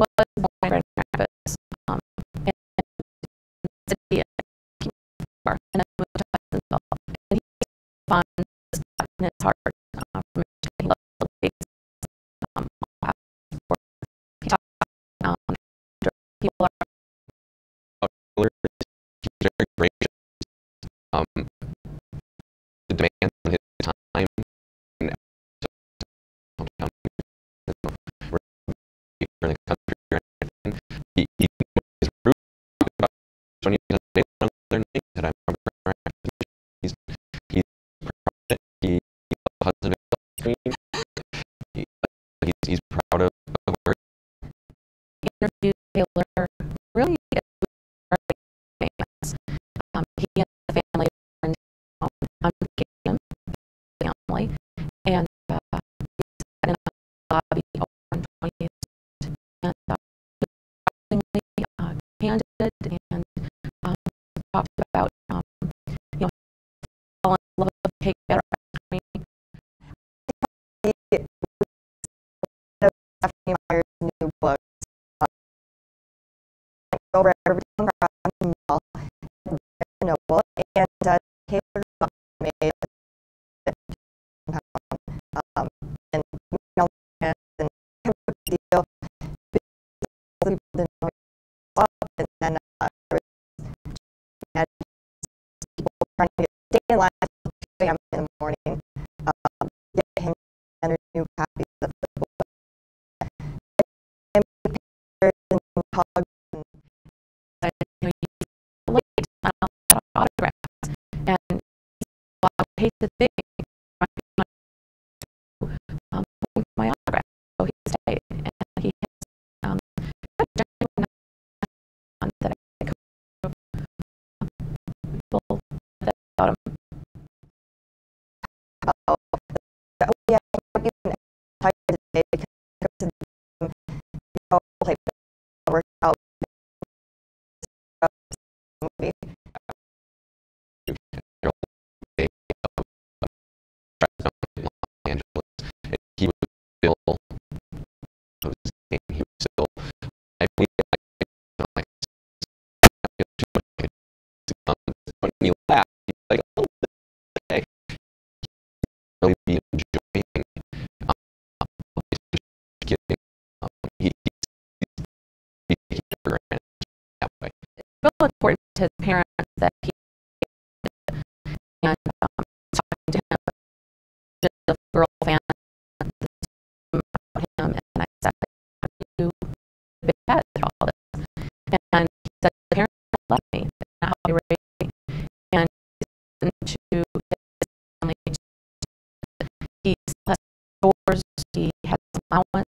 was born in Grand Rapids, and the city and then moved to Pleasantville. And he found this spot in his heart from he loved the ladies. He talked about people are very gracious. The demands on his time and in the country or anything. He his root about 20 other names that I remember. He's proud of it. He positive screen. He's proud of where he interviewed Taylor. Really, famous. He and the family were in town on vacation, family, and he sat in the lobby on 20th and candid and talked about fall in love with cake better. New book over everything around the mall, Noble, and Taylor Lautner made it, and and have a deal because the club, and then had people trying to stay in line until 2 a.m. in the morning, get him another new copy of the book. And hugged Autographs, and pasted thing my autograph. So he stayed, and he has genuine that I could people that about him. Oh yeah, I'm even tired today because like work out movie. He was still, I believe, like, too much. When he laughed, he's like, oh, okay. Really be enjoying, getting, he's taking it for granted that way. It's real important to his parents that he and talking to him, just a girl fan about him, and I said, how do you big head through all this? And he said, the parents don't love me, that's not how they raised me. And he's listened to his family. He's less doors, he has allowance,